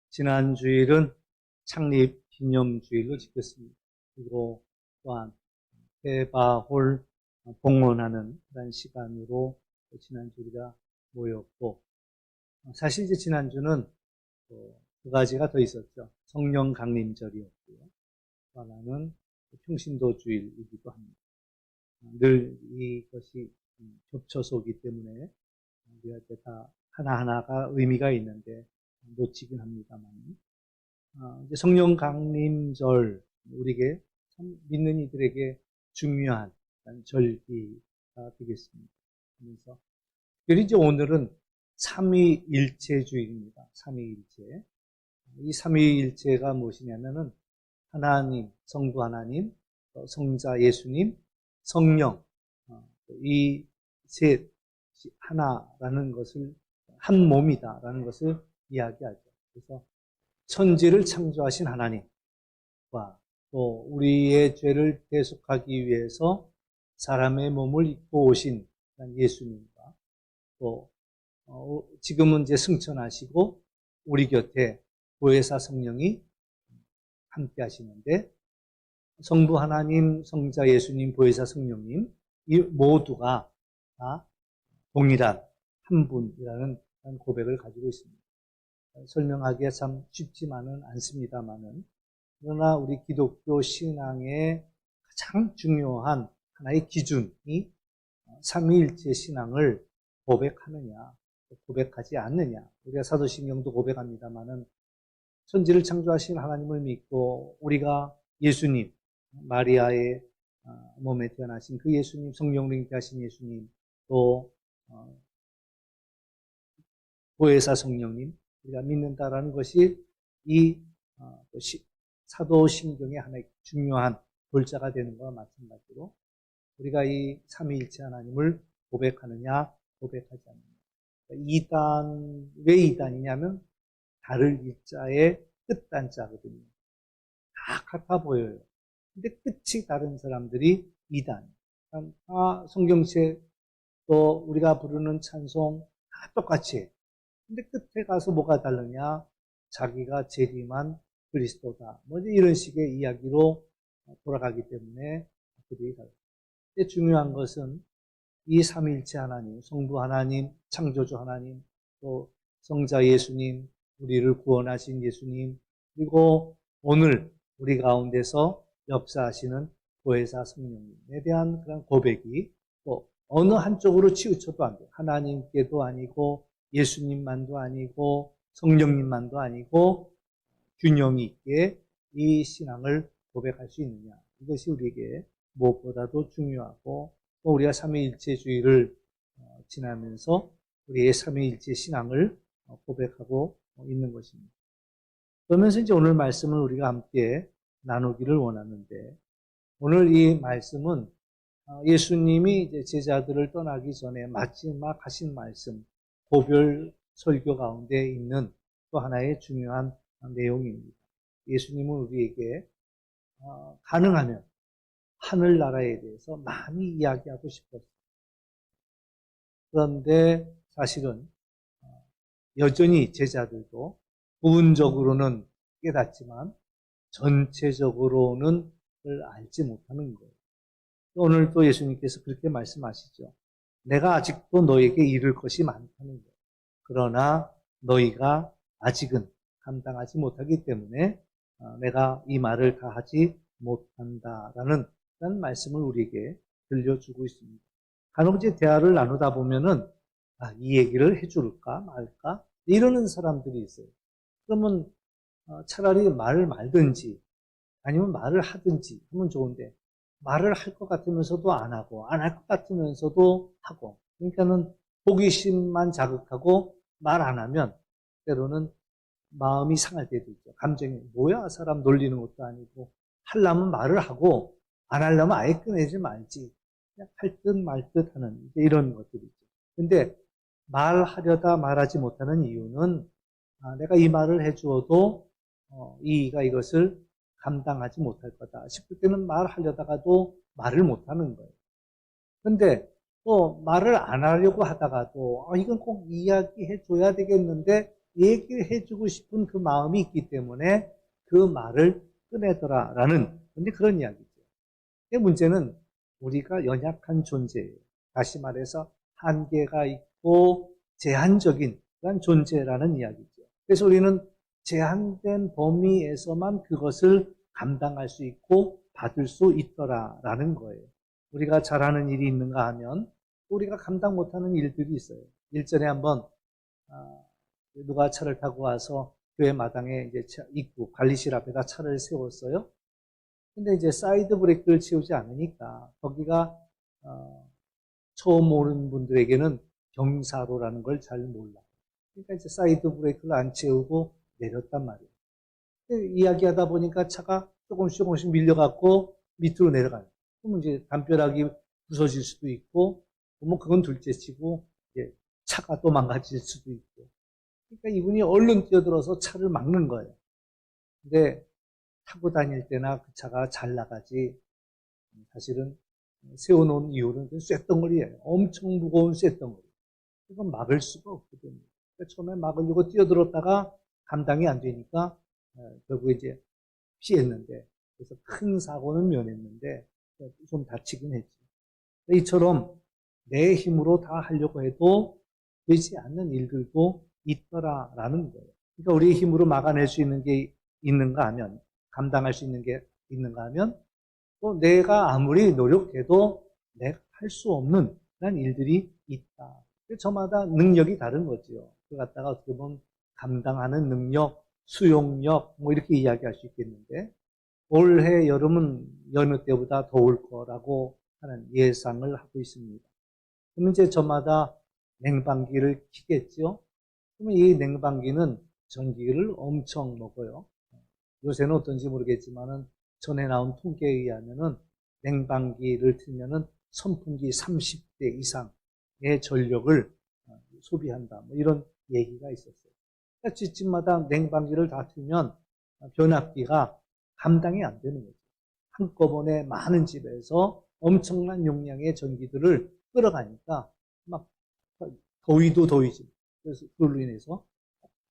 지난 주일은 창립 기념주일로 지켰습니다. 그리고 또한 대바홀 봉헌하는 그런 시간으로 지난 주일가 모였고, 사실 이제 지난주는 두 가지가 더 있었죠. 성령 강림절이었고요. 또 하나는 평신도 주일이기도 합니다. 늘 이것이 겹쳐서 오기 때문에 우리한테 다 하나하나가 의미가 있는데 놓치긴 합니다만, 이제 성령 강림절, 우리에게 참 믿는 이들에게 중요한 절기가 되겠습니다. 그래서 특별히 이제 오늘은 삼위일체주일입니다. 삼위일체. 이 삼위일체가 무엇이냐면은 하나님, 성부 하나님, 성자 예수님, 성령, 이 셋 하나라는 것을, 한 몸이다라는 것을 이야기하죠. 그래서 천지를 창조하신 하나님과 또 우리의 죄를 대속하기 위해서 사람의 몸을 입고 오신 예수님과 또 지금은 이제 승천하시고 우리 곁에 보혜사 성령이 함께 하시는데, 성부 하나님, 성자 예수님, 보혜사 성령님 이 모두가 다 동일한 한 분이라는 고백을 가지고 있습니다. 설명하기가 참 쉽지만은 않습니다만은, 그러나 우리 기독교 신앙의 가장 중요한 하나의 기준이 삼위일체 신앙을 고백하느냐, 고백하지 않느냐. 우리가 사도신경도 고백합니다만은 천지를 창조하신 하나님을 믿고 우리가 예수님, 마리아의 몸에 태어나신 그 예수님, 성령으로 잉태하신 예수님, 또 보혜사 성령님 우리가 믿는다라는 것이 이 사도신경의 하나의 중요한 골자가 되는 것과 마찬가지로 우리가 이 삼위일체 하나님을 고백하느냐, 고백하지 않느냐. 이단, 왜 이단이냐면 다를 일자의 끝단자거든요. 다 같아 보여요. 근데 끝이 다른 사람들이 이단. 성경책 또 우리가 부르는 찬송 다 똑같이 해요. 근데 끝에 가서 뭐가 다르냐? 자기가 재림한 그리스도다. 뭐 이런 식의 이야기로 돌아가기 때문에 그들이 다르죠. 근데 중요한 것은 이 삼위일체 하나님, 성부 하나님, 창조주 하나님, 또 성자 예수님, 우리를 구원하신 예수님, 그리고 오늘 우리 가운데서 역사하시는 보혜사 성령님에 대한 그런 고백이 또 어느 한쪽으로 치우쳐도 안 돼요. 하나님께도 아니고 예수님만도 아니고 성령님만도 아니고 균형이 있게 이 신앙을 고백할 수 있느냐. 이것이 우리에게 무엇보다도 중요하고, 또 우리가 삼위일체주의를 지나면서 우리의 삼위일체 신앙을 고백하고 있는 것입니다. 그러면서 이제 오늘 말씀을 우리가 함께 나누기를 원하는데, 오늘 이 말씀은 예수님이 이제 제자들을 떠나기 전에 마지막 하신 말씀, 고별 설교 가운데 있는 또 하나의 중요한 내용입니다. 예수님은 우리에게 가능하면 하늘나라에 대해서 많이 이야기하고 싶었어요. 그런데 사실은 여전히 제자들도 부분적으로는 깨닫지만 전체적으로는 그걸 알지 못하는 거예요. 오늘 또 예수님께서 그렇게 말씀하시죠. 내가 아직도 너에게 이룰 것이 많다는 거예요. 그러나 너희가 아직은 감당하지 못하기 때문에 내가 이 말을 다 하지 못한다라는 그런 말씀을 우리에게 들려주고 있습니다. 간혹 이제 대화를 나누다 보면은 이 얘기를 해줄까 말까 이러는 사람들이 있어요. 그러면 차라리 말을 말든지 아니면 말을 하든지 하면 좋은데, 말을 할 것 같으면서도 안 하고 안 할 것 같으면서도 하고, 그러니까는 호기심만 자극하고 말 안 하면 때로는 마음이 상할 때도 있죠. 감정이 뭐야, 사람 놀리는 것도 아니고, 하려면 말을 하고 안 하려면 아예 꺼내지 말지, 그냥 할 듯 말 듯 하는 이런 것들이죠. 근데 말하려다 말하지 못하는 이유는 내가 이 말을 해주어도 이가 이것을 감당하지 못할 거다 싶을 때는 말하려다가도 말을 못하는 거예요. 근데 또 말을 안 하려고 하다가도 이건 꼭 이야기해 줘야 되겠는데 얘기해주고 싶은 그 마음이 있기 때문에 그 말을 꺼내더라라는 근데 그런 이야기죠. 근데 문제는 우리가 연약한 존재예요. 다시 말해서 한계가 있고 제한적인 그런 존재라는 이야기죠. 그래서 우리는 제한된 범위에서만 그것을 감당할 수 있고 받을 수 있더라라는 거예요. 우리가 잘하는 일이 있는가 하면 우리가 감당 못하는 일들이 있어요. 일전에 한번 누가 차를 타고 와서 교회 마당에 이제 입구 관리실 앞에다 차를 세웠어요. 근데 이제 사이드 브레이크를 채우지 않으니까 거기가 처음 오는 분들에게는 경사로라는 걸 잘 몰라. 그러니까 이제 사이드 브레이크를 안 채우고 내렸단 말이에요. 이야기하다 보니까 차가 조금씩 밀려갖고 밑으로 내려가요. 그러면 이제 담벼락이 부서질 수도 있고, 뭐 그건 둘째치고 이제 차가 또 망가질 수도 있고. 그러니까 이분이 얼른 뛰어들어서 차를 막는 거예요. 근데 타고 다닐 때나 그 차가 잘 나가지 사실은 세워놓은 이유는 그 쇳덩어리예요. 엄청 무거운 쇳덩어리. 이건 막을 수가 없거든요. 그러니까 처음에 막으려고 뛰어들었다가 감당이 안 되니까 결국에 이제 피했는데 그래서 큰 사고는 면했는데 좀 다치긴 했죠. 이처럼 내 힘으로 다 하려고 해도 되지 않는 일들도 있더라라는 거예요. 그러니까 우리의 힘으로 막아낼 수 있는 게 있는가 하면 감당할 수 있는 게 있는가 하면 또 내가 아무리 노력해도 내가 할 수 없는 그런 일들이 있다. 저마다 능력이 다른 거죠. 그 갖다가 어떻게 보면 감당하는 능력, 수용력 뭐 이렇게 이야기할 수 있겠는데 올해 여름은 여느 때보다 더울 거라고 하는 예상을 하고 있습니다. 그러면 이제 저마다 냉방기를 켜겠죠. 그러면 이 냉방기는 전기를 엄청 먹어요. 요새는 어떤지 모르겠지만은 전에 나온 통계에 의하면은 냉방기를 틀면은 선풍기 30대 이상의 전력을 소비한다. 뭐 이런 얘기가 있었어요. 그러니까 집집마다 냉방기를 다 틀면 변압기가 감당이 안 되는 거죠. 한꺼번에 많은 집에서 엄청난 용량의 전기들을 끌어가니까 막 더위도 더위지. 그래서 그걸로 인해서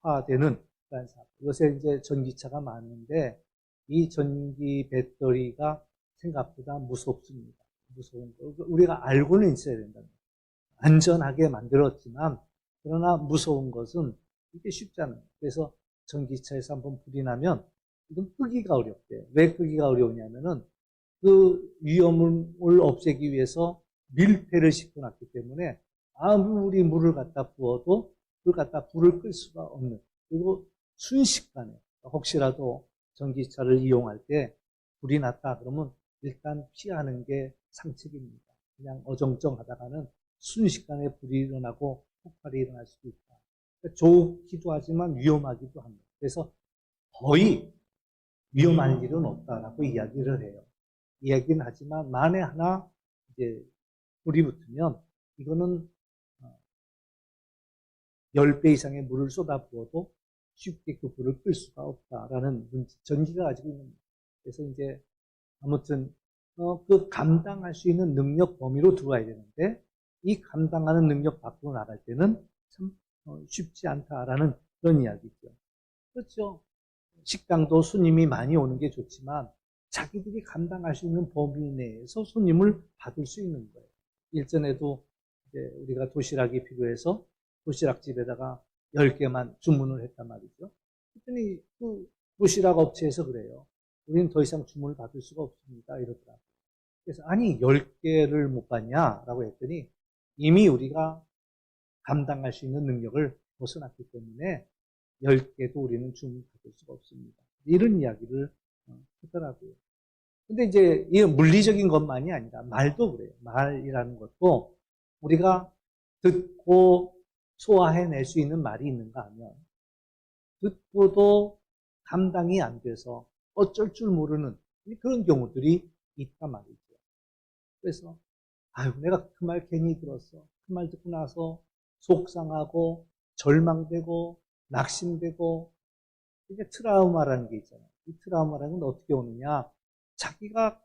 폭파되는 그런 사고. 요새 이제 전기차가 많은데 이 전기 배터리가 생각보다 무섭습니다. 무서운 거. 우리가 알고는 있어야 된다. 안전하게 만들었지만 그러나 무서운 것은 이게 쉽잖아요. 그래서 전기차에서 한번 불이 나면 이건 끄기가 어렵대요. 왜 끄기가 어려우냐면은 그 위험을 없애기 위해서 밀폐를 시켜놨기 때문에 아무리 물을 갖다 부어도 그걸 갖다 불을 끌 수가 없는 그리고 순식간에 혹시라도 전기차를 이용할 때 불이 났다 그러면 일단 피하는 게 상책입니다. 그냥 어정쩡하다가는 순식간에 불이 일어나고 폭발이 일어날 수도 있다. 그러니까 좋기도 하지만 위험하기도 합니다. 그래서 거의 위험한 일은 없다라고 이야기를 해요. 이야기는 하지만 만에 하나 이제 불이 붙으면 이거는 10배 이상의 물을 쏟아부어도 쉽게 그 불을 끌 수가 없다라는 전기가 가지고 있는 거예요. 그래서 이제 아무튼 그 감당할 수 있는 능력 범위로 들어와야 되는데 이 감당하는 능력 밖으로 나갈 때는 참 쉽지 않다라는 그런 이야기죠. 그렇죠. 식당도 손님이 많이 오는 게 좋지만 자기들이 감당할 수 있는 범위 내에서 손님을 받을 수 있는 거예요. 일전에도 이제 우리가 도시락이 필요해서 도시락집에다가 10개만 주문을 했단 말이죠. 그랬더니 그 도시락 업체에서 그래요. 우리는 더 이상 주문을 받을 수가 없습니다. 이러더라고요. 그래서 아니 10개를 못 받냐라고 했더니 이미 우리가 감당할 수 있는 능력을 벗어났기 때문에 10개도 우리는 주문 받을 수가 없습니다. 이런 이야기를 하더라고요. 근데 이제 이 물리적인 것만이 아니라 말도 그래요. 말이라는 것도 우리가 듣고 소화해낼 수 있는 말이 있는가 하면 듣고도 감당이 안 돼서 어쩔 줄 모르는 그런 경우들이 있단 말이죠. 그래서 아유 내가 그 말 괜히 들었어. 그 말 듣고 나서 속상하고 절망되고 낙심되고 이게 트라우마라는 게 있잖아요. 이 트라우마라는 건 어떻게 오느냐. 자기가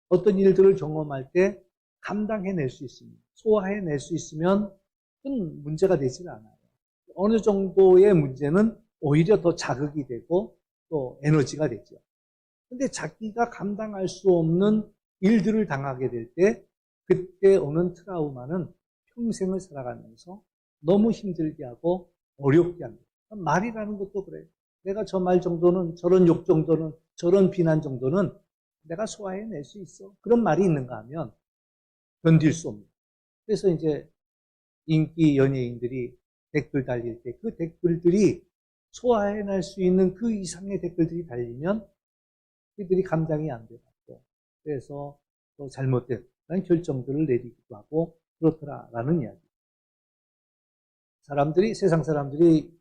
어떤 일들을 경험할 때 감당해낼 수 있습니다. 소화해낼 수 있으면 큰 문제가 되질 않아요. 어느 정도의 문제는 오히려 더 자극이 되고 또 에너지가 되죠. 근데 자기가 감당할 수 없는 일들을 당하게 될 때 그때 오는 트라우마는 평생을 살아가면서 너무 힘들게 하고 어렵게 합니다. 말이라는 것도 그래요. 내가 저 말 정도는, 저런 욕 정도는, 저런 비난 정도는 내가 소화해낼 수 있어. 그런 말이 있는가 하면 견딜 수 없는. 그래서 이제 인기 연예인들이 댓글 달릴 때 그 댓글들이 소화해낼 수 있는 그 이상의 댓글들이 달리면 그들이 감당이 안 돼갖고 그래서 또 잘못된 결정들을 내리기도 하고 그렇더라라는 이야기. 세상 사람들이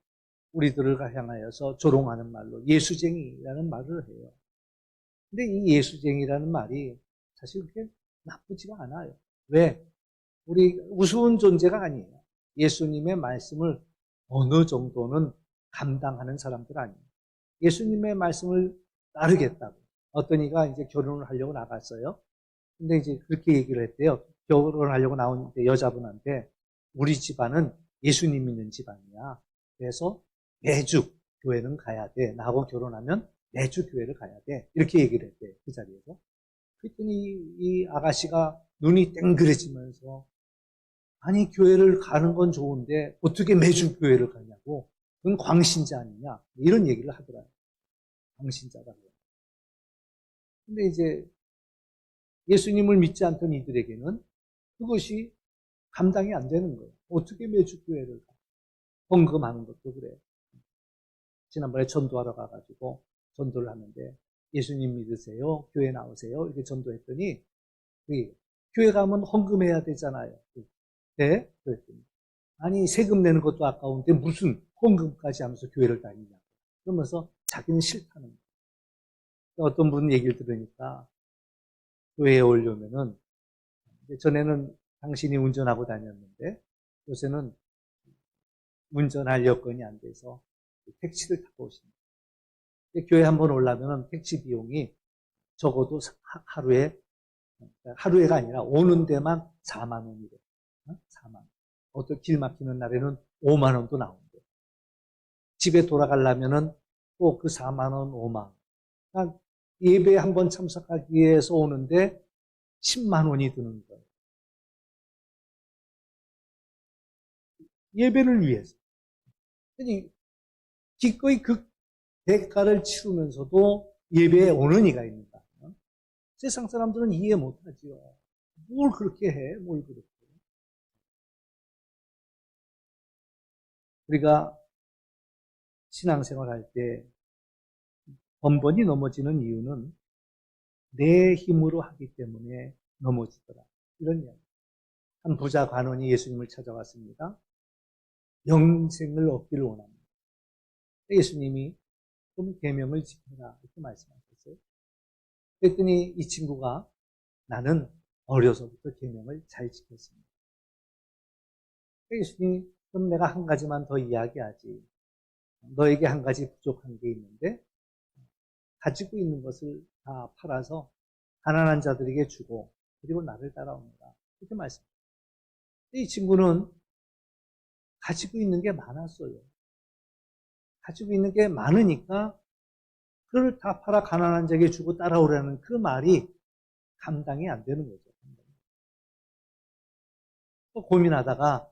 우리들을 향하여서 조롱하는 말로 예수쟁이라는 말을 해요. 근데 이 예수쟁이라는 말이 사실 그렇게 나쁘지가 않아요. 왜? 우리 우스운 존재가 아니에요. 예수님의 말씀을 어느 정도는 감당하는 사람들 아니에요. 예수님의 말씀을 따르겠다고. 어떤 이가 이제 결혼을 하려고 나갔어요. 근데 이제 그렇게 얘기를 했대요. 결혼을 하려고 나온 여자분한테 우리 집안은 예수님 믿는 집안이야. 그래서 매주 교회는 가야 돼. 나하고 결혼하면 매주 교회를 가야 돼. 이렇게 얘기를 했대요. 그 자리에서. 그랬더니 이 아가씨가 눈이 땡그레지면서 아니 교회를 가는 건 좋은데 어떻게 매주 교회를 가냐고. 그건 광신자 아니냐. 이런 얘기를 하더라고요. 광신자다. 근데 이제 예수님을 믿지 않던 이들에게는 그것이 감당이 안 되는 거예요. 어떻게 매주 교회를 가? 헌금하는 것도 그래요. 지난번에 전도하러 가가지고 전도를 하는데 예수님 믿으세요? 교회 나오세요? 이렇게 전도했더니 교회 가면 헌금해야 되잖아요. 네? 그랬더니 아니 세금 내는 것도 아까운데 무슨 헌금까지 하면서 교회를 다니냐. 그러면서 자기는 싫다는 거예요. 어떤 분 얘기를 들으니까 교회에 오려면은 전에는 당신이 운전하고 다녔는데 요새는 운전할 여건이 안 돼서 택시를 타고 오십니다. 교회 한번 오려면 택시 비용이 적어도 하루에가 아니라 오는 데만 4만 원이래. 4만 원. 어떤 길 막히는 날에는 5만 원도 나온대. 집에 돌아가려면은 또 그 4만 원, 5만 원. 그러니까 예배에 한번 참석하기 위해서 오는데 10만 원이 드는 거예요. 예배를 위해서. 그러니 기꺼이 그 대가를 치르면서도 예배에 오는 이가 있는가 하면 세상 사람들은 이해 못하지요. 뭘 그렇게 해? 뭘 그렇게 해? 우리가 신앙생활 할 때 번번이 넘어지는 이유는 내 힘으로 하기 때문에 넘어지더라. 이런 이야기. 한 부자 관원이 예수님을 찾아왔습니다. 영생을 얻기를 원합니다. 예수님이 좀 계명을 지켜라 이렇게 말씀하셨어요. 그랬더니 이 친구가 나는 어려서부터 계명을 잘 지켰습니다. 예수님이 그럼 내가 한 가지만 더 이야기하지. 너에게 한 가지 부족한 게 있는데 가지고 있는 것을 다 팔아서 가난한 자들에게 주고 그리고 나를 따라옵니다. 이렇게 말씀합니다. 이 친구는 가지고 있는 게 많았어요. 가지고 있는 게 많으니까 그걸 다 팔아 가난한 자에게 주고 따라오라는 그 말이 감당이 안 되는 거죠. 또 고민하다가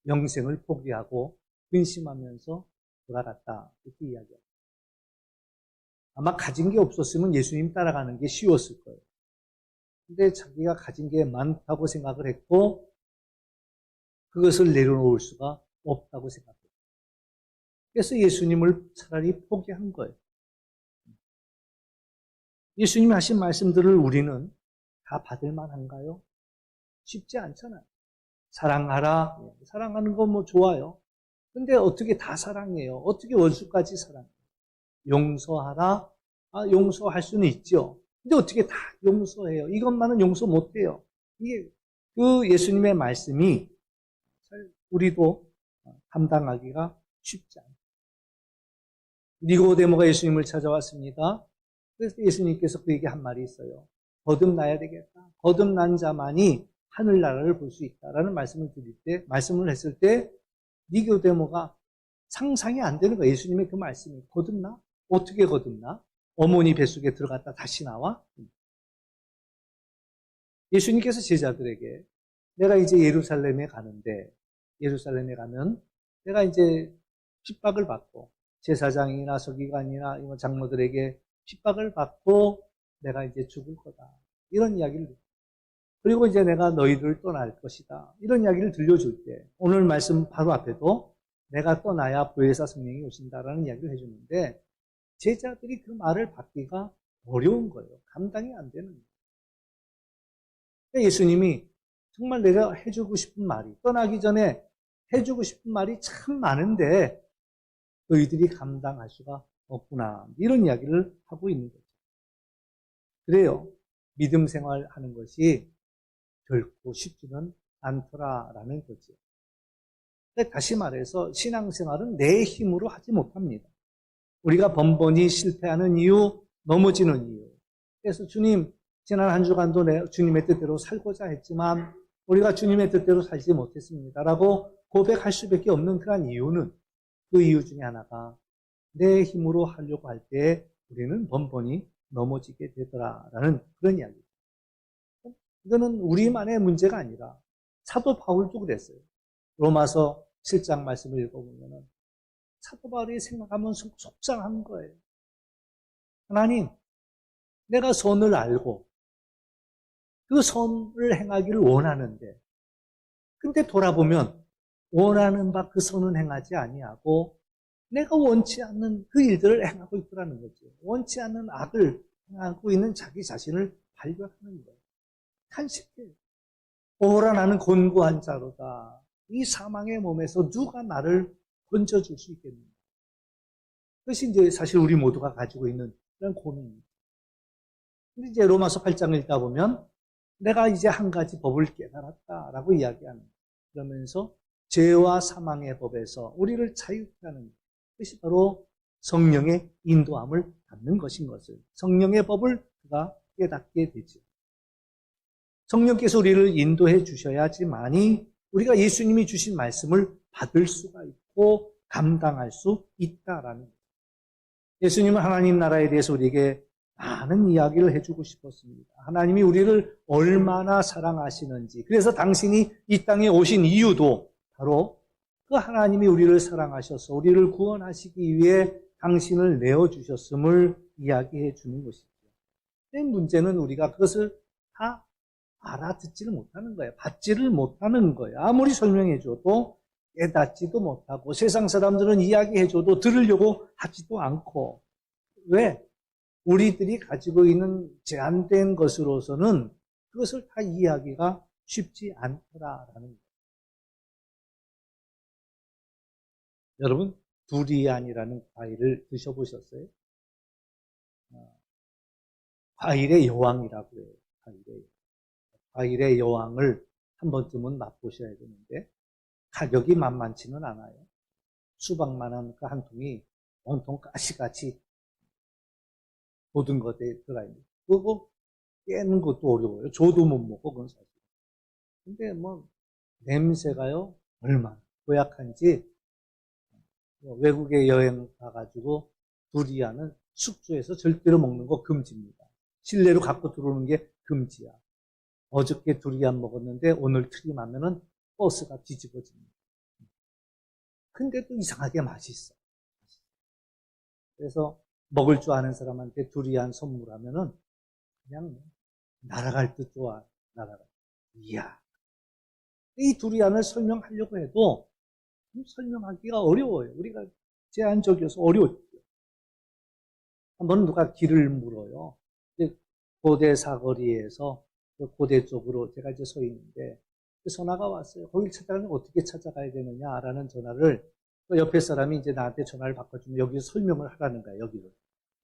영생을 포기하고 근심하면서 돌아갔다. 이렇게 이야기합니다. 아마 가진 게 없었으면 예수님 따라가는 게 쉬웠을 거예요. 근데 자기가 가진 게 많다고 생각을 했고 그것을 내려놓을 수가 없다고 생각했어요. 그래서 예수님을 차라리 포기한 거예요. 예수님이 하신 말씀들을 우리는 다 받을 만한가요? 쉽지 않잖아요. 사랑하라. 사랑하는 거 뭐 좋아요. 근데 어떻게 다 사랑해요? 어떻게 원수까지 사랑해요? 용서하라. 용서할 수는 있죠. 근데 어떻게 다 용서해요? 이것만은 용서 못해요. 이게 그 예수님의 말씀이 우리도 감당하기가 쉽지 않아요. 니고데모가 예수님을 찾아왔습니다. 그래서 예수님께서 그에게 한 말이 있어요. 거듭나야 되겠다. 거듭난 자만이 하늘나라를 볼 수 있다라는 말씀을 했을 때 니고데모가 상상이 안 되는 거예요. 예수님의 그 말씀이 거듭나? 어떻게 거듭나? 어머니 뱃속에 들어갔다 다시 나와? 예수님께서 제자들에게 내가 이제 예루살렘에 가는데 예루살렘에 가면 내가 이제 핍박을 받고 제사장이나 서기관이나 장로들에게 핍박을 받고 내가 이제 죽을 거다. 이런 이야기를 그리고 이제 내가 너희들을 떠날 것이다. 이런 이야기를 들려줄 때 오늘 말씀 바로 앞에도 내가 떠나야 보혜사 성령이 오신다라는 이야기를 해주는데 제자들이 그 말을 받기가 어려운 거예요. 감당이 안 되는 거예요. 예수님이 정말 내가 해주고 싶은 말이 떠나기 전에 해주고 싶은 말이 참 많은데 너희들이 감당할 수가 없구나. 이런 이야기를 하고 있는 거죠. 그래요. 믿음 생활하는 것이 결코 쉽지는 않더라라는 거죠. 다시 말해서 신앙생활은 내 힘으로 하지 못합니다. 우리가 번번이 실패하는 이유, 넘어지는 이유. 그래서 주님, 지난 한 주간도 주님의 뜻대로 살고자 했지만 우리가 주님의 뜻대로 살지 못했습니다. 라고 고백할 수밖에 없는 그런 이유는 그 이유 중에 하나가 내 힘으로 하려고 할 때 우리는 번번이 넘어지게 되더라라는 그런 이야기입니다. 이거는 우리만의 문제가 아니라 사도 바울도 그랬어요. 로마서 7장 말씀을 읽어보면 사도 바울이 생각하면 속상한 거예요. 하나님, 내가 선을 알고 그 선을 행하기를 원하는데 근데 돌아보면 원하는 바 그 선은 행하지 아니하고 내가 원치 않는 그 일들을 행하고 있더라는 거죠. 원치 않는 악을 행하고 있는 자기 자신을 발견하는 거예요. 탄식해요. 오라 나는 곤고한 자로다. 이 사망의 몸에서 누가 나를 건져줄 수 있겠는가? 그것이 이제 사실 우리 모두가 가지고 있는 그런 고민입니다. 근데 이제 로마서 8장을 읽다 보면 내가 이제 한 가지 법을 깨달았다라고 이야기하는 그러면서 죄와 사망의 법에서 우리를 자유케 하는 것이 바로 성령의 인도함을 받는 것인 것을 성령의 법을 그가 깨닫게 되죠. 성령께서 우리를 인도해 주셔야지만이 우리가 예수님이 주신 말씀을 받을 수가 있고 감당할 수 있다라는 거예요. 예수님은 하나님 나라에 대해서 우리에게 많은 이야기를 해주고 싶었습니다. 하나님이 우리를 얼마나 사랑하시는지 그래서 당신이 이 땅에 오신 이유도 바로 그 하나님이 우리를 사랑하셔서 우리를 구원하시기 위해 당신을 내어주셨음을 이야기해 주는 것이죠. 문제는 우리가 그것을 다 알아듣지를 못하는 거예요. 받지를 못하는 거예요. 아무리 설명해 줘도 깨닫지도 못하고 세상 사람들은 이야기해 줘도 들으려고 하지도 않고 왜? 우리들이 가지고 있는 제한된 것으로서는 그것을 다 이해하기가 쉽지 않더라라는 거예요. 여러분, 두리안이라는 과일을 드셔보셨어요? 과일의 여왕이라고 해요. 과일의 여왕을 한 번쯤은 맛보셔야 되는데 가격이 만만치는 않아요. 수박만한 그 한 통이 온통 가시같이 모든 것에 들어있는 그거 깨는 것도 어려워요. 저도 못 먹고 그건 사실. 근데 뭐 냄새가요 얼마나 고약한지 외국에 여행 가가지고 두리안은 숙소에서 절대로 먹는 거 금지입니다. 실내로 갖고 들어오는 게 금지야. 어저께 두리안 먹었는데 오늘 트림하면은 버스가 뒤집어집니다. 근데 또 이상하게 맛있어. 그래서 먹을 줄 아는 사람한테 두리안 선물하면은 그냥 날아갈 듯 좋아. 날아갈. 이야. 이 두리안을 설명하려고 해도 설명하기가 어려워요. 우리가 제한적이어서 어려웠죠. 한번 누가 길을 물어요. 고대 사거리에서 고대 쪽으로 제가 이제 서 있는데 전화가 왔어요. 거길 찾아가면 어떻게 찾아가야 되느냐라는 전화를 옆에 사람이 이제 나한테 전화를 바꿔주면 여기서 설명을 하라는 거예요. 여기를.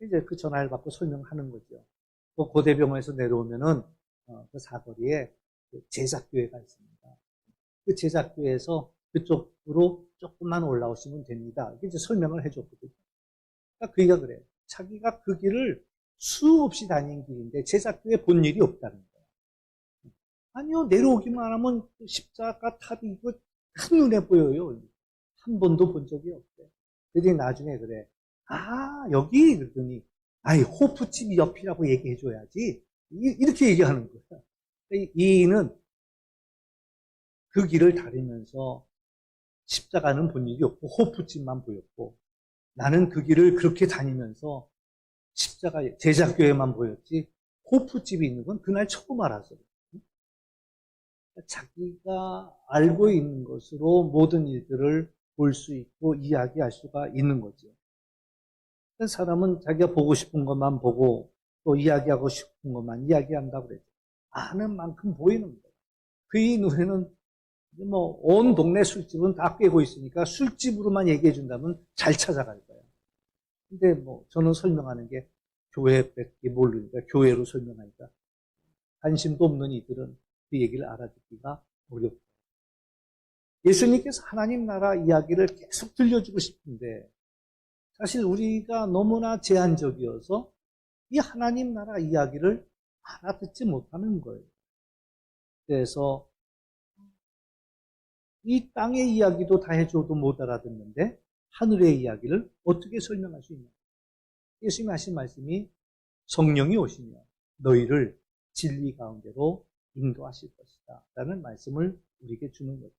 이제 그 전화를 받고 설명하는 거죠. 그 고대병원에서 내려오면은 그 사거리에 그 제작교회가 있습니다. 그 제작교회에서 그쪽으로 조금만 올라오시면 됩니다. 이제 설명을 해줬거든요. 그러니까 그 얘기가 그래요. 자기가 그 길을 수없이 다닌 길인데 제작교회 본 일이 없다는 거예요. 아니요, 내려오기만 하면 십자가 탑이 이거 한눈에 보여요. 한 번도 본 적이 없대요. 그들이 나중에 그래. 여기 그러더니 호프집 옆이라고 얘기해줘야지. 이렇게 얘기하는 거야. 이는 그 길을 다니면서 십자가는 본 일이 없고 호프집만 보였고, 나는 그 길을 그렇게 다니면서 십자가 제자교회만 보였지 호프집이 있는 건 그날 처음 알았어요. 자기가 알고 있는 것으로 모든 일들을 볼 수 있고 이야기할 수가 있는 거죠. 사람은 자기가 보고 싶은 것만 보고 또 이야기하고 싶은 것만 이야기한다고 그랬죠. 아는 만큼 보이는 거예요. 그의 눈에는 온 동네 술집은 다 꿰고 있으니까 술집으로만 얘기해 준다면 잘 찾아갈 거예요. 근데 저는 설명하는 게 교회밖에 모르니까 교회로 설명하니까 관심도 없는 이들은 그 얘기를 알아듣기가 어렵고, 예수님께서 하나님 나라 이야기를 계속 들려주고 싶은데 사실 우리가 너무나 제한적이어서 이 하나님 나라 이야기를 알아듣지 못하는 거예요. 그래서 이 땅의 이야기도 다 해줘도 못 알아듣는데 하늘의 이야기를 어떻게 설명할 수 있냐. 예수님이 하신 말씀이 성령이 오시며 너희를 진리 가운데로 인도하실 것이다 라는 말씀을 우리에게 주는 거죠.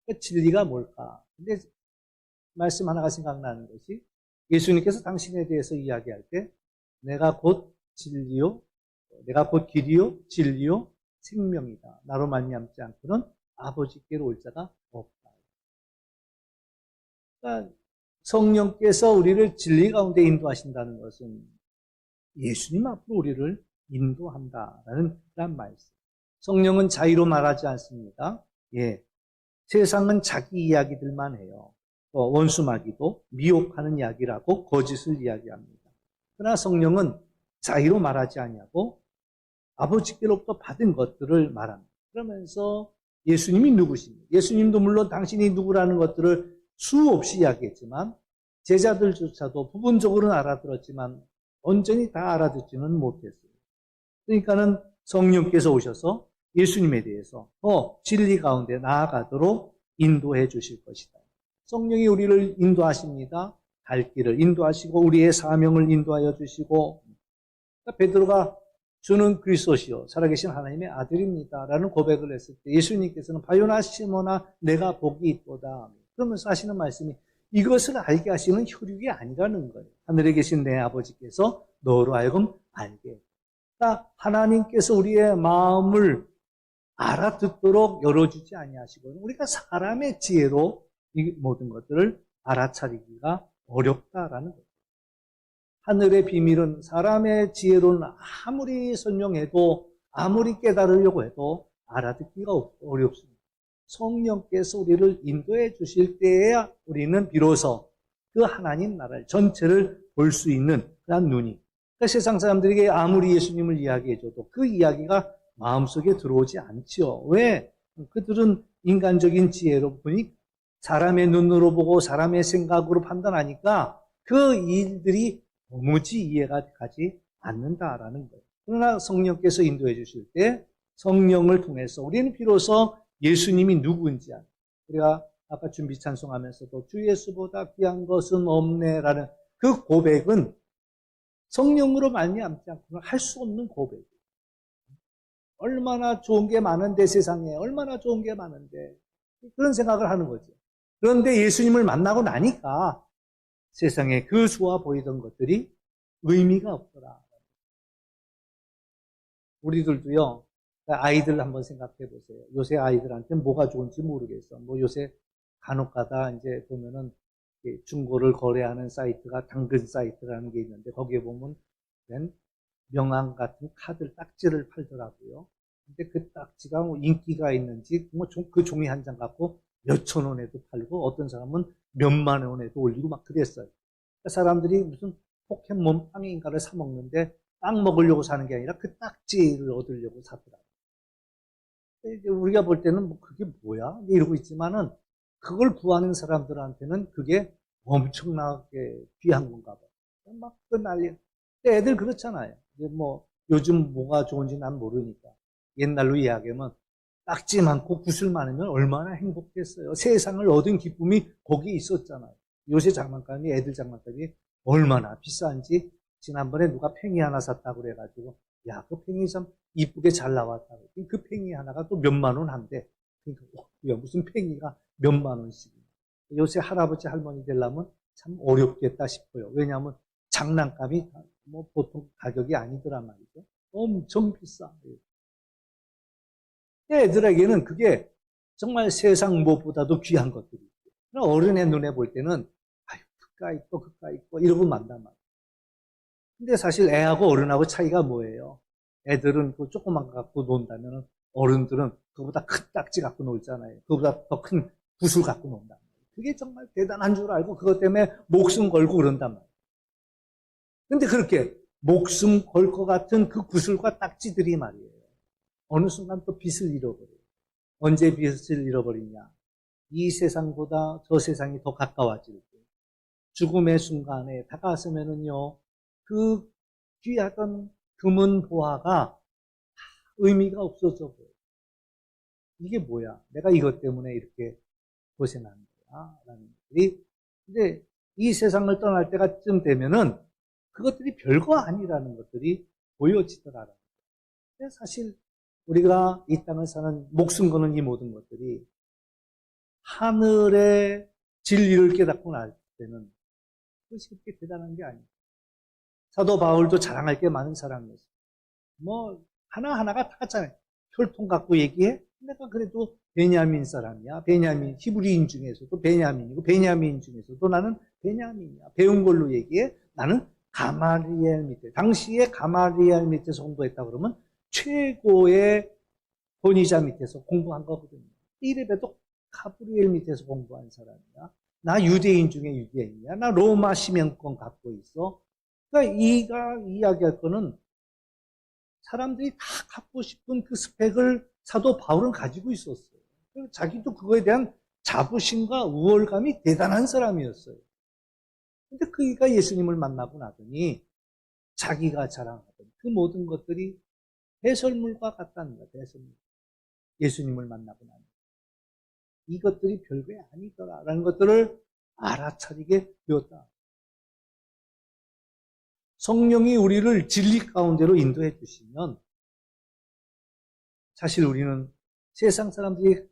그러니까 진리가 뭘까? 근데 말씀 하나가 생각나는 것이, 예수님께서 당신에 대해서 이야기할 때 내가 곧 진리요, 내가 곧 길이요 진리요 생명이다. 나로 말미암지 않고는 아버지께로 올 자가 없다. 그러니까 성령께서 우리를 진리 가운데 인도하신다는 것은 예수님 앞으로 우리를 인도한다라는 말씀. 성령은 자유로 말하지 않습니다. 세상은 자기 이야기들만 해요. 원수마귀도 미혹하는 이야기라고 거짓을 이야기합니다. 그러나 성령은 자유로 말하지 아니하고 아버지께로부터 받은 것들을 말합니다. 그러면서 예수님이 누구십니까? 예수님도 물론 당신이 누구라는 것들을 수없이 이야기했지만 제자들조차도 부분적으로는 알아들었지만 온전히 다 알아듣지는 못했어요. 그러니까는 성령께서 오셔서 예수님에 대해서 진리 가운데 나아가도록 인도해 주실 것이다. 성령이 우리를 인도하십니다. 갈 길을 인도하시고 우리의 사명을 인도하여 주시고, 그러니까 베드로가 주는 그리스도시요 살아계신 하나님의 아들입니다 라는 고백을 했을 때 예수님께서는 바요나 시모나 내가 복이 있도다 그러면서 하시는 말씀이 이것을 알게 하시는 혈육이 아니라는 거예요. 하늘에 계신 내 아버지께서 너로 하여금 알게. 그러니까 하나님께서 우리의 마음을 알아듣도록 열어주지 아니하시고 우리가 사람의 지혜로 이 모든 것들을 알아차리기가 어렵다라는 거예요. 하늘의 비밀은 사람의 지혜로는 아무리 설명해도 아무리 깨달으려고 해도 알아듣기가 어렵습니다. 성령께서 우리를 인도해 주실 때에야 우리는 비로소 그 하나님 나라를 전체를 볼 수 있는 그런 눈이, 그러니까 세상 사람들에게 아무리 예수님을 이야기해줘도 그 이야기가 마음속에 들어오지 않지요. 왜? 그들은 인간적인 지혜로 보니 사람의 눈으로 보고 사람의 생각으로 판단하니까 그 일들이 도무지 이해가 가지 않는다라는 거예요. 그러나 성령께서 인도해 주실 때 성령을 통해서 우리는 비로소 예수님이 누구인지 알고, 우리가 아까 준비 찬송하면서도 주 예수보다 귀한 것은 없네라는 그 고백은 성령으로 말미암지 않고는 할 수 없는 고백이에요. 얼마나 좋은 게 많은데, 세상에 얼마나 좋은 게 많은데, 그런 생각을 하는 거죠. 그런데 예수님을 만나고 나니까 세상에 그 좋아 보이던 것들이 의미가 없더라. 우리들도요, 아이들 한번 생각해 보세요. 요새 아이들한테 뭐가 좋은지 모르겠어. 요새 간혹 가다 이제 보면은 중고를 거래하는 사이트가 당근 사이트라는 게 있는데 거기에 보면 명함 같은 카드 딱지를 팔더라고요. 근데 그 딱지가 인기가 있는지 그 종이 한 장 갖고 몇천 원에도 팔고 어떤 사람은 몇만 원에도 올리고 막 그랬어요. 그러니까 사람들이 무슨 포켓몬 빵인가를 사 먹는데 빵 먹으려고 사는 게 아니라 그 딱지를 얻으려고 사더라고요. 우리가 볼 때는 그게 뭐야? 이러고 있지만은 그걸 구하는 사람들한테는 그게 엄청나게 귀한 건가 봐요. 막 그 난리. 애들 그렇잖아요. 이제 요즘 뭐가 좋은지 난 모르니까. 옛날로 이야기하면 딱지 많고 구슬 많으면 얼마나 행복했어요. 세상을 얻은 기쁨이 거기 있었잖아요. 요새 장난감이, 애들 장난감이 얼마나 비싼지 지난번에 누가 팽이 하나 샀다고 그래가지고 야, 그 팽이 참 이쁘게 잘 나왔다고. 그 팽이 하나가 또 몇만 원 한대. 그러니까 야, 무슨 팽이가 몇만 원씩. 요새 할아버지 할머니 되려면 참 어렵겠다 싶어요. 왜냐하면 장난감이 뭐 보통 가격이 아니더란 말이죠. 엄청 비싸. 애들에게는 그게 정말 세상 무엇보다도 귀한 것들이 있어요. 어른의 눈에 볼 때는 아유, 그까 있고 이러고 만단 말이에요. 근데 사실 애하고 어른하고 차이가 뭐예요? 애들은 그 조그만 거 갖고 논다면 어른들은 그보다 큰 딱지 갖고 놀잖아요. 그보다 더 큰 구슬 갖고 논다. 그게 정말 대단한 줄 알고 그것 때문에 목숨 걸고 그런단 말이에요. 근데 그렇게 목숨 걸 것 같은 그 구슬과 딱지들이 말이에요. 어느 순간 또 빛을 잃어버려요. 언제 빛을 잃어버리냐? 이 세상보다 저 세상이 더 가까워질 때, 죽음의 순간에 다가서면은요, 그 귀하던 금은 보화가 의미가 없어져 버려요. 이게 뭐야? 내가 이것 때문에 이렇게 고생하는 거야? 라는 것들이. 근데 이 세상을 떠날 때가쯤 되면은 그것들이 별거 아니라는 것들이 보여지더라고요. 근데 사실 우리가 이 땅을 사는 목숨 거는 이 모든 것들이 하늘의 진리를 깨닫고 날 때는 그것이 그렇게 대단한 게 아니에요. 사도 바울도 자랑할 게 많은 사람이었어요. 뭐 하나하나가 다 같잖아요. 혈통 갖고 얘기해? 내가 그래도 베냐민 사람이야. 베냐민, 히브리인 중에서도 베냐민이고, 베냐민 중에서도 나는 베냐민이야. 배운 걸로 얘기해? 나는 가마리엘 밑에, 당시에 가마리엘 밑에서 공부했다 그러면 최고의 권위자 밑에서 공부한 거거든요. 이래봬도 가브리엘 밑에서 공부한 사람이야. 나 유대인 중에 유대인이야. 나 로마 시민권 갖고 있어. 그러니까 이가 이야기할 거는 사람들이 다 갖고 싶은 그 스펙을 사도 바울은 가지고 있었어요. 자기도 그거에 대한 자부심과 우월감이 대단한 사람이었어요. 근데 그가 예수님을 만나고 나더니 자기가 자랑하던 그 모든 것들이 배설물과 같다는 거야, 배설물. 예수님을 만나고 나니. 이것들이 별게 아니더라라는 것들을 알아차리게 되었다. 성령이 우리를 진리 가운데로 인도해 주시면 사실 우리는 세상 사람들이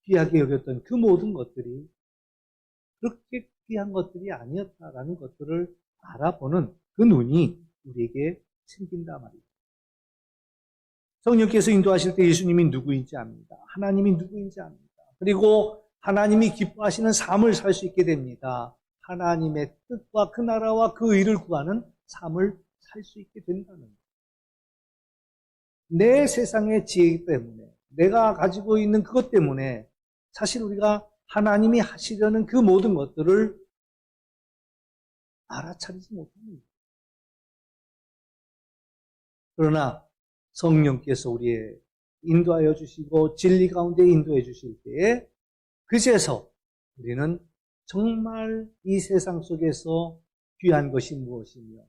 귀하게 여겼던 그 모든 것들이 그렇게 귀한 것들이 아니었다라는 것들을 알아보는 그 눈이 우리에게 생긴다 말이죠. 성령께서 인도하실 때 예수님이 누구인지 압니다. 하나님이 누구인지 압니다. 그리고 하나님이 기뻐하시는 삶을 살 수 있게 됩니다. 하나님의 뜻과 그 나라와 그 의를 구하는 삶을 살 수 있게 된다는 거예요. 내 세상의 지혜 때문에, 내가 가지고 있는 그것 때문에 사실 우리가 하나님이 하시려는 그 모든 것들을 알아차리지 못하는 거예요. 그러나 성령께서 우리의 인도하여 주시고 진리 가운데 인도해 주실 때에 그제서 우리는 정말 이 세상 속에서 귀한 것이 무엇이며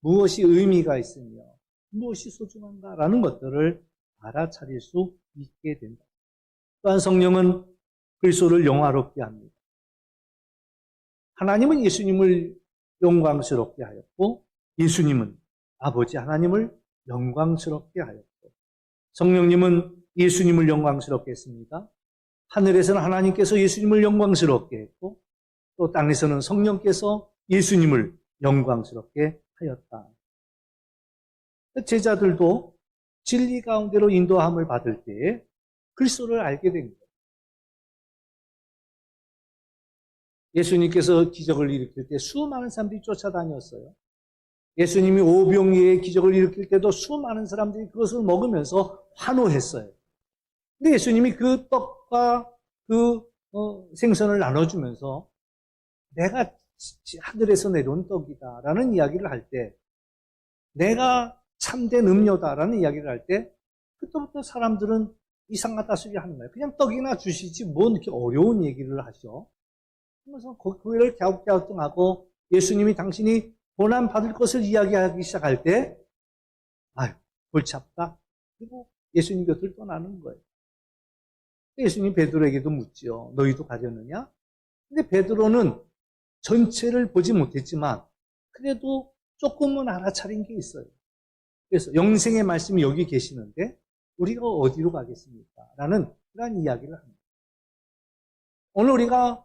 무엇이 의미가 있으며 무엇이 소중한가라는 것들을 알아차릴 수 있게 된다. 또한 성령은 그리스도를 영화롭게 합니다. 하나님은 예수님을 영광스럽게 하였고 예수님은 아버지 하나님을 영광스럽게 하였고 성령님은 예수님을 영광스럽게 했습니다. 하늘에서는 하나님께서 예수님을 영광스럽게 했고 또 땅에서는 성령께서 예수님을 영광스럽게 하였다. 제자들도 진리 가운데로 인도함을 받을 때에 그리스도를 알게 된 거예요. 예수님께서 기적을 일으킬 때 수많은 사람들이 쫓아다녔어요. 예수님이 오병이의 기적을 일으킬 때도 수많은 사람들이 그것을 먹으면서 환호했어요. 근데 예수님이 그 떡과 그 생선을 나눠주면서 내가 하늘에서 내려온 떡이다라는 이야기를 할 때 내가 참된 음료다라는 이야기를 할 때 그때부터 사람들은 이상하다 소리 하는 거예요. 그냥 떡이나 주시지 뭔 이렇게 어려운 얘기를 하죠. 그래서 그거를 갸우뚱하고 예수님이 당신이 고난 받을 것을 이야기하기 시작할 때 아유 골치 아프다. 그리고 예수님 곁을 떠나는 거예요. 예수님 베드로에게도 묻죠. 너희도 가려느냐? 근데 베드로는 전체를 보지 못했지만 그래도 조금은 알아차린 게 있어요. 그래서 영생의 말씀이 여기 계시는데 우리가 어디로 가겠습니까? 라는 그런 이야기를 합니다. 오늘 우리가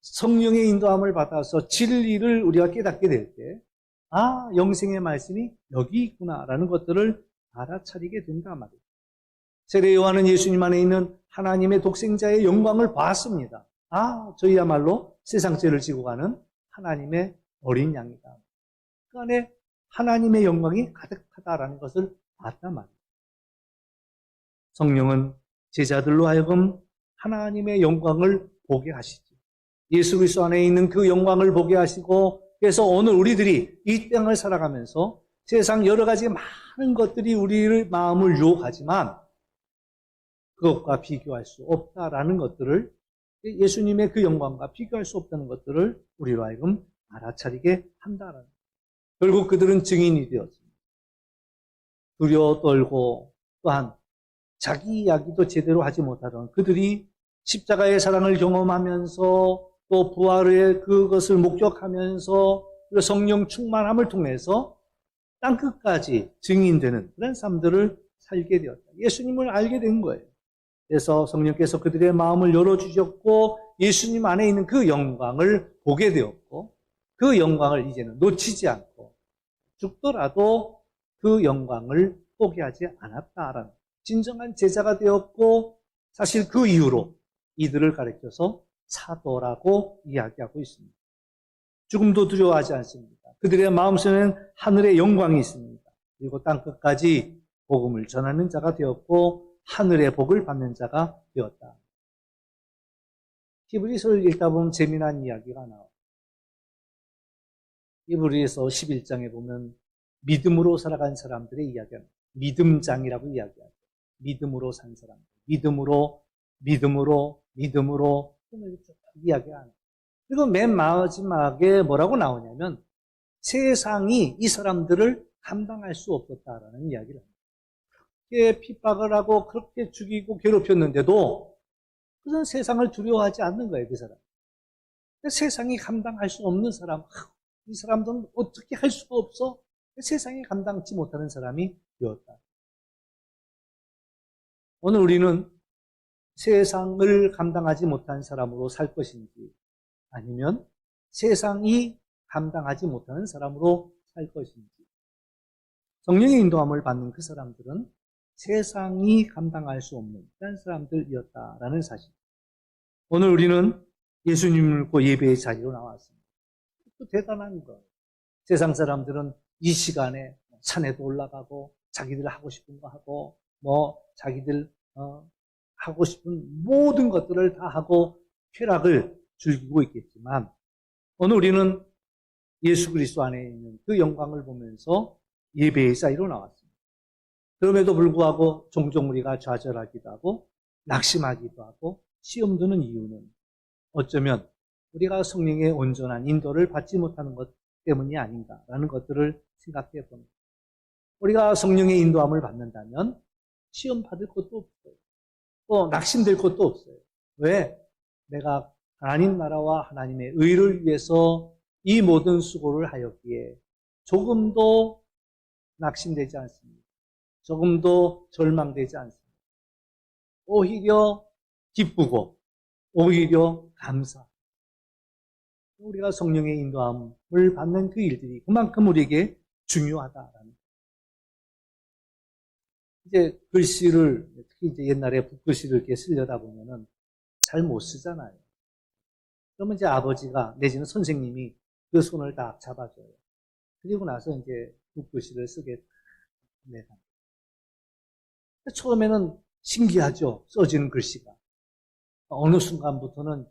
성령의 인도함을 받아서 진리를 우리가 깨닫게 될 때, 아, 영생의 말씀이 여기 있구나라는 것들을 알아차리게 된다 말이에요. 세례 요한은 예수님 안에 있는 하나님의 독생자의 영광을 봤습니다. 아, 저희야말로 세상 죄를 지고 가는 하나님의 어린 양이다. 그 안에 하나님의 영광이 가득하다라는 것을 봤단 말이에요. 성령은 제자들로 하여금 하나님의 영광을 보게 하시죠. 예수 그리스도 안에 있는 그 영광을 보게 하시고, 그래서 오늘 우리들이 이 땅을 살아가면서 세상 여러 가지 많은 것들이 우리의 마음을 유혹하지만 그것과 비교할 수 없다라는 것들을, 예수님의 그 영광과 비교할 수 없다는 것들을 우리로 하여금 알아차리게 한다는, 결국 그들은 증인이 되었습니다. 두려워 떨고 또한 자기 이야기도 제대로 하지 못하던 그들이 십자가의 사랑을 경험하면서 또 부활의 그것을 목격하면서 성령 충만함을 통해서 땅끝까지 증인되는 그런 삶들을 살게 되었다. 예수님을 알게 된 거예요. 그래서 성령께서 그들의 마음을 열어주셨고 예수님 안에 있는 그 영광을 보게 되었고 그 영광을 이제는 놓치지 않고 죽더라도 그 영광을 포기하지 않았다라는 진정한 제자가 되었고, 사실 그 이후로 이들을 가리켜서 사도라고 이야기하고 있습니다. 죽음도 두려워하지 않습니다. 그들의 마음속에는 하늘의 영광이 있습니다. 그리고 땅끝까지 복음을 전하는 자가 되었고 하늘의 복을 받는 자가 되었다. 히브리서를 읽다 보면 재미난 이야기가 나와요. 히브리서 11장에 보면 믿음으로 살아간 사람들의 이야기가 나와요. 믿음장이라고 이야기하죠. 믿음으로 산 사람, 믿음으로 이야기하는. 그리고 맨 마지막에 뭐라고 나오냐면 세상이 이 사람들을 감당할 수 없었다라는 이야기를 합니다. 그렇게 핍박을 하고 그렇게 죽이고 괴롭혔는데도 그것은 세상을 두려워하지 않는 거예요, 그 사람. 세상이 감당할 수 없는 사람, 이 사람들은 어떻게 할 수가 없어? 세상이 감당치 못하는 사람이 되었다. 오늘 우리는 세상을 감당하지 못한 사람으로 살 것인지 아니면 세상이 감당하지 못하는 사람으로 살 것인지. 성령의 인도함을 받는 그 사람들은 세상이 감당할 수 없는 그런 사람들이었다라는 사실. 오늘 우리는 예수님을 믿고 예배의 자리로 나왔습니다. 또 대단한 거. 세상 사람들은 이 시간에 산에도 올라가고 자기들 하고 싶은 거 하고 자기들 하고 싶은 모든 것들을 다 하고 쾌락을 즐기고 있겠지만 오늘 우리는 예수 그리스도 안에 있는 그 영광을 보면서 예배의 자리로 나왔습니다. 그럼에도 불구하고 종종 우리가 좌절하기도 하고 낙심하기도 하고 시험 드는 이유는 어쩌면 우리가 성령의 온전한 인도를 받지 못하는 것 때문이 아닌가라는 것들을 생각해 봅니다. 우리가 성령의 인도함을 받는다면 시험 받을 것도 없어요. 또 낙심될 것도 없어요. 왜? 내가 하나님 나라와 하나님의 의를 위해서 이 모든 수고를 하였기에 조금도 낙심되지 않습니다. 조금도 절망되지 않습니다. 오히려 기쁘고 오히려 감사. 우리가 성령의 인도함을 받는 그 일들이 그만큼 우리에게 중요하다라는. 이제 글씨를, 특히 이제 옛날에 붓글씨를 이렇게 쓰려다 보면은 잘 못 쓰잖아요. 그러면 이제 아버지가 내지는 선생님이 그 손을 딱 잡아줘요. 그리고 나서 이제 붓글씨를 쓰게 됩니다. 처음에는 신기하죠. 써지는 글씨가. 어느 순간부터는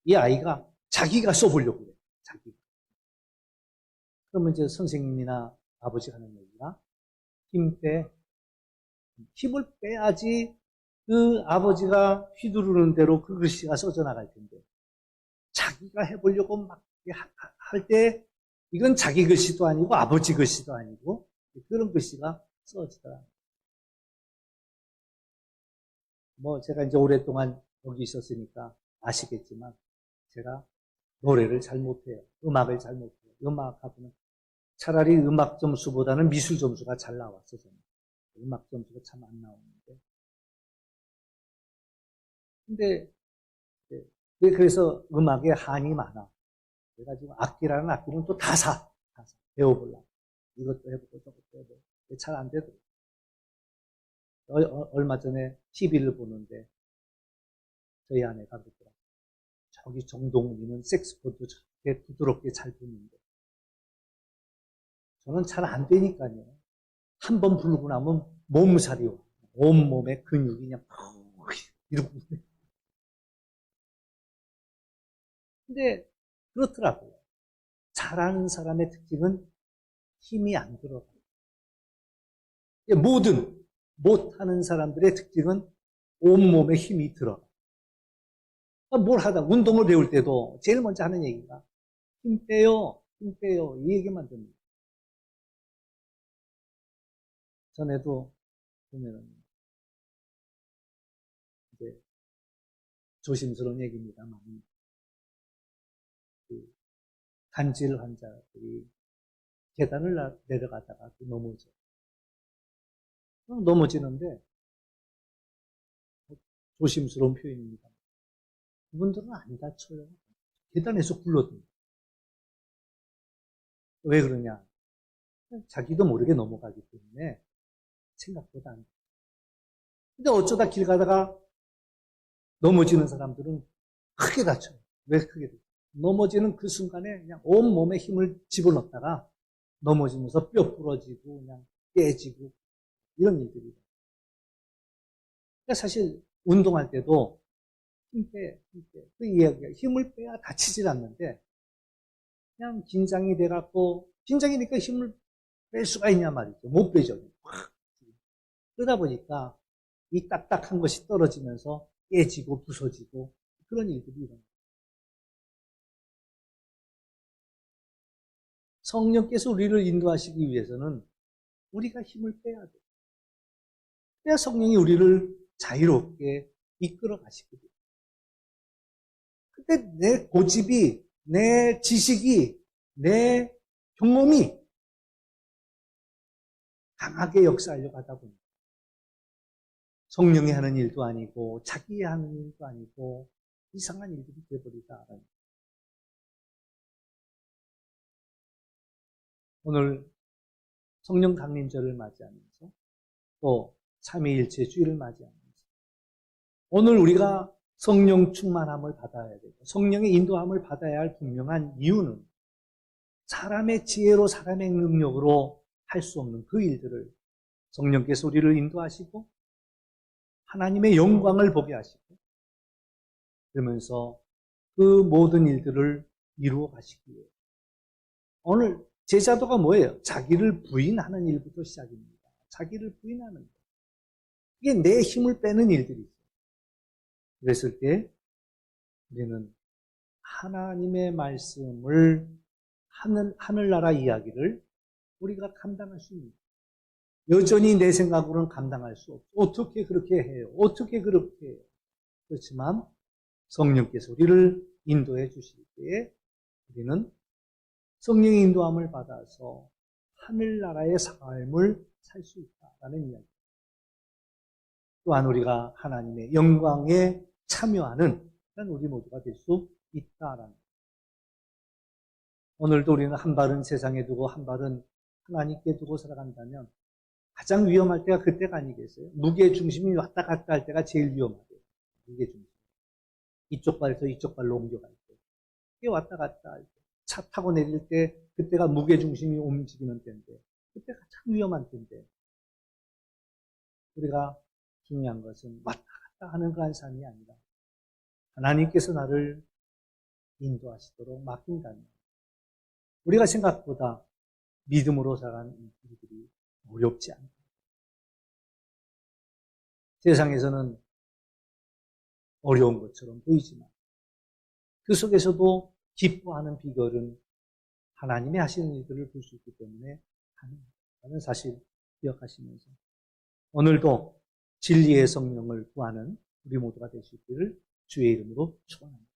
이 아이가 자기가 써보려고 그래요. 자기가. 그러면 이제 선생님이나 아버지가 하는 얘기가 힘 빼. 힘을 빼야지 그 아버지가 휘두르는 대로 그 글씨가 써져 나갈 텐데 자기가 해보려고 막 할 때 이건 자기 글씨도 아니고 아버지 글씨도 아니고 그런 글씨가 써지더라. 제가 이제 오랫동안 여기 있었으니까 아시겠지만 제가 노래를 잘 못해요. 음악을 잘 못해요. 음악하고는 차라리 음악 점수보다는 미술 점수가 잘 나왔어, 저는. 음악 점수가 참 안 나오는데. 근데, 그래서 음악에 한이 많아. 그래가지고 악기라는 악기는 또 다 사. 다 사. 배워보려고. 이것도 해보고 저것도 해보고. 잘 안 되더라고. 얼마 전에 TV를 보는데 저희 아내가 그러더라고요. 저기 정동훈이는 색스폰도 저렇게 부드럽게 잘 부는데 저는 잘 안 되니까요. 한 번 부르고 나면 몸살이 와. 온몸에 근육이 그냥 이러고. 근데 그렇더라고요. 잘하는 사람의 특징은 힘이 안 들어가요. 못하는 사람들의 특징은 온몸에 힘이 들어가요. 뭘 하다 운동을 배울 때도 제일 먼저 하는 얘기가 힘 빼요, 힘 빼요 이 얘기만 듣는. 전에도 보면은 이제 조심스러운 얘기입니다만 그 간질 환자들이 계단을 내려가다가 넘어지는데 조심스러운 표현입니다. 그분들은 안 다쳐요. 계단에서 굴러듭니다. 왜 그러냐? 자기도 모르게 넘어가기 때문에 생각보다 안 돼요. 근데 어쩌다 길 가다가 넘어지는 사람들은 크게 다쳐요. 왜 크게 다쳐요? 넘어지는 그 순간에 그냥 온몸에 힘을 집어넣다가 넘어지면서 뼈 부러지고 그냥 깨지고 이런 일들이. 그러니까 사실 운동할 때도 힘 빼. 그 이야기가 힘을 빼야 다치질 않는데 그냥 긴장이 돼갖고 긴장이 되니까 힘을 뺄 수가 있냐 말이죠. 못 빼죠. 그러다 보니까 이 딱딱한 것이 떨어지면서 깨지고 부서지고 그런 일들이 일어나요. 성령께서 우리를 인도하시기 위해서는 우리가 힘을 빼야 돼요. 그래야 성령이 우리를 자유롭게 이끌어 가시거든요. 근데 내 고집이, 내 지식이, 내 경험이 강하게 역사하려고 하다 보니까 성령이 하는 일도 아니고 자기 하는 일도 아니고 이상한 일들이 되어버리다. 오늘 성령 강림절을 맞이하면서 또 삼위일체 주일을 맞이하면서 오늘 우리가 성령 충만함을 받아야 되고 성령의 인도함을 받아야 할 분명한 이유는 사람의 지혜로 사람의 능력으로 할 수 없는 그 일들을 성령께서 우리를 인도하시고 하나님의 영광을 보게 하시고 그러면서 그 모든 일들을 이루어 가시기 위해 오늘 제자도가 뭐예요? 자기를 부인하는 일부터 시작입니다. 자기를 부인하는 것. 이게 내 힘을 빼는 일들이죠. 그랬을 때 우리는 하나님의 말씀을 하늘나라 이야기를 우리가 감당할 수 있는 거예요. 여전히 내 생각으로는 감당할 수 없어. 어떻게 그렇게 해요? 어떻게 그렇게 해요? 그렇지만 성령께서 우리를 인도해 주실 때에 우리는 성령의 인도함을 받아서 하늘나라의 삶을 살 수 있다라는 이야기. 또한 우리가 하나님의 영광에 참여하는 우리 모두가 될 수 있다라는 것. 오늘도 우리는 한 발은 세상에 두고 한 발은 하나님께 두고 살아간다면 가장 위험할 때가 그때가 아니겠어요? 무게 중심이 왔다 갔다 할 때가 제일 위험하대요. 무게 중심. 이쪽 발에서 이쪽 발로 옮겨갈 때. 이게 왔다 갔다 할 때. 차 타고 내릴 때 그때가 무게 중심이 움직이는 때인데 그때가 참 위험한 때인데 우리가 중요한 것은 왔다 갔다 하는 그런 삶이 아니라 하나님께서 나를 인도하시도록 맡긴다면 우리가 생각보다 믿음으로 살아가는 일들이 어렵지 않다. 세상에서는 어려운 것처럼 보이지만 그 속에서도 기뻐하는 비결은 하나님이 하시는 일들을 볼 수 있기 때문에 하는 사실 기억하시면서 오늘도 진리의 성령을 구하는 우리 모두가 될 수 있기를 주의 이름으로 축원합니다.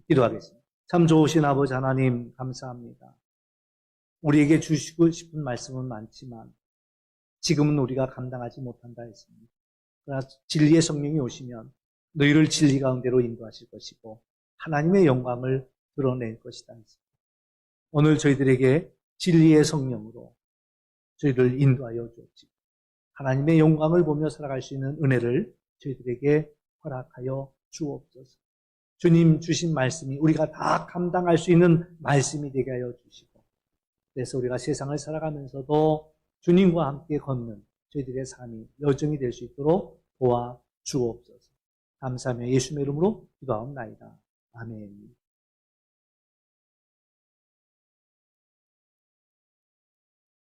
기도하겠습니다. 참 좋으신 아버지 하나님 감사합니다. 우리에게 주시고 싶은 말씀은 많지만 지금은 우리가 감당하지 못한다 했습니다. 그러나 진리의 성령이 오시면 너희를 진리 가운데로 인도하실 것이고 하나님의 영광을 드러낼 것이다 했습니다. 오늘 저희들에게 진리의 성령으로 저희를 인도하여 주옵시고 하나님의 영광을 보며 살아갈 수 있는 은혜를 저희들에게 허락하여 주옵소서. 주님 주신 말씀이 우리가 다 감당할 수 있는 말씀이 되게 하여 주시고 그래서 우리가 세상을 살아가면서도 주님과 함께 걷는 저희들의 삶이 여정이 될 수 있도록 도와 주옵소서. 감사하며 예수님의 이름으로 기도하옵나이다. 아멘.